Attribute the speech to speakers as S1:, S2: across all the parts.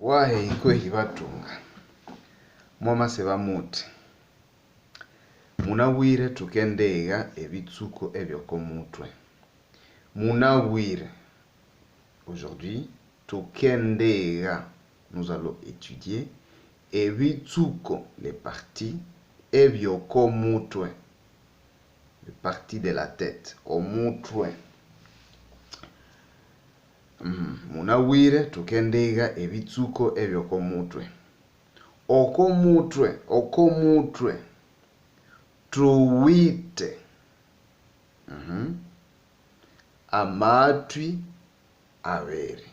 S1: wahe ikwehi batunga mwama se bamuti munawire tukendega ebitsuko ebyokomutwe munawire. Aujourd'hui tukendega, nous allons étudier ebitsuko, les parties ebyokomutwe, les parties de la tête, omutwe. Munawire tukendega ebitsuko ebyokomutwe. Okomutwe tuwite amatwi abiri,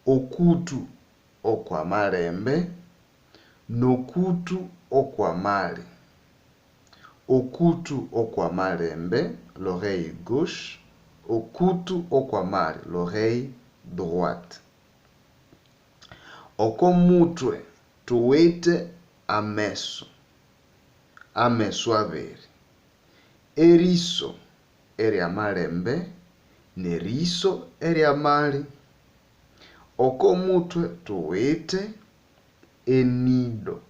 S1: okutu okwamarembe nokutu okwamali. Okutu okwamarembe, l'oreille gauche, okutu okwamali, l'oreille droite. Okomutwe tuwite ameso abiri, eriso eryamarembe neriso eryamali. Okomutwe tuwite enindo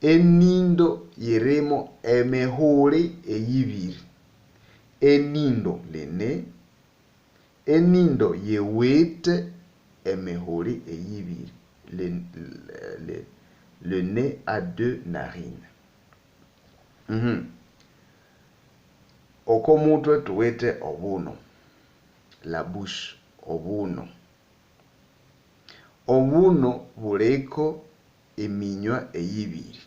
S1: enindo yirimo emihuri eyibiri, enindo lene, enindo yewite emihuri eyibiri. Le nez a deux narines. Okomutwe tuwite obuno, la bouche, obuno. Obuno buliko eminywa eyibiri,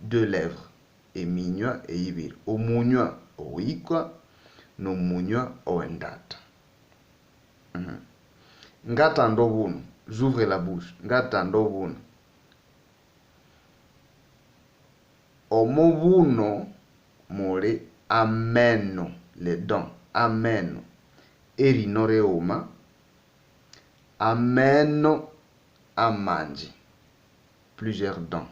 S1: deux lèvres, eminywa eyibiri, omunywa owikwa nomunywa owendata. Ngatanda obuno, j'ouvre la bouche, ngatanda obuno. Omubuno muli ameno, les dents, ameno erinoreuma, ameno amanji, plusieurs dents.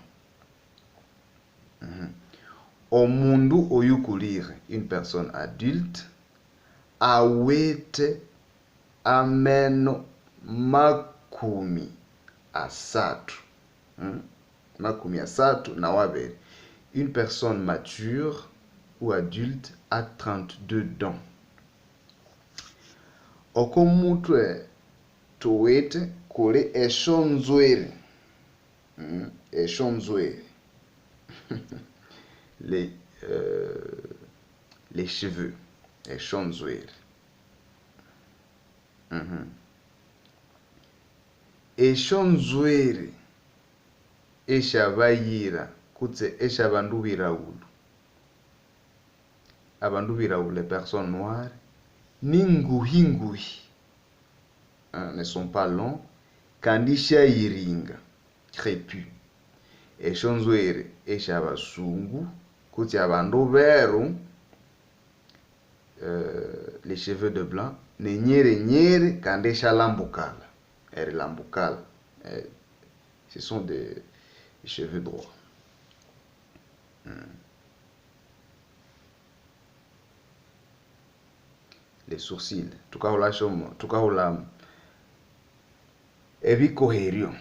S1: Omundu oyukulire, une personne adulte, awete ameno makumi asatu. Makumi asatu na wabiri. Une personne mature ou adulte a 32 dents. Okomutwe tuwite kuli eshonzwere. Eshonzwere. Les cheveux. Eshonzwere. Eshonzwere eshabayira kutse eshabandu birawulu. Abandu birawulu, les personnes noires, ninguhi ne sont pas longs, kandi shayiringa, crépus. Eshonzwere eshabasungu kutse abandu beru, les cheveux de blanc, ne nyere kandi shalambukala. Lambukala. Ce sont des cheveux droits. Les sourcils. Tukahula shomo, tukahula ebikoherio.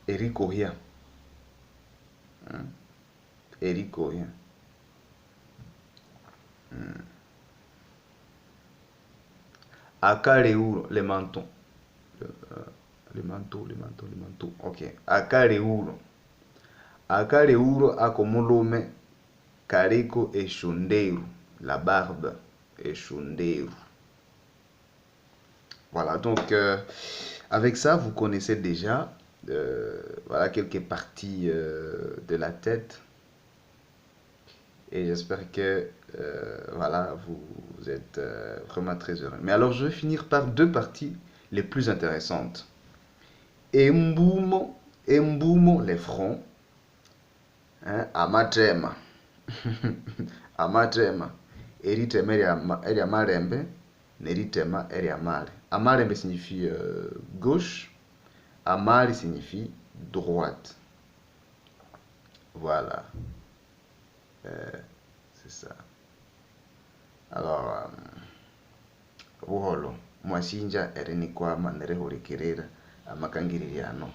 S1: Erikohia. Erikohia. Akareuro, le menton. Le manteau. Ok. Akareuro. Akareuro akomulume kariko eshunderu. La barbe eshunderu. Voilà, donc avec ça, vous connaissez déjà voilà quelques parties de la tête. Et j'espère que voilà, vous êtes vraiment très heureux. Mais alors, je vais finir par deux parties les plus intéressantes. Embumo, les fronts. Amatema. Amatema. Eritema eria marembe. Neritema eria mare. Amarembe signifie gauche. Amari signifie droite. Voilà. C'est ça. Alors buholo mwasinja erinikwama nerihurikirira amakangiriryano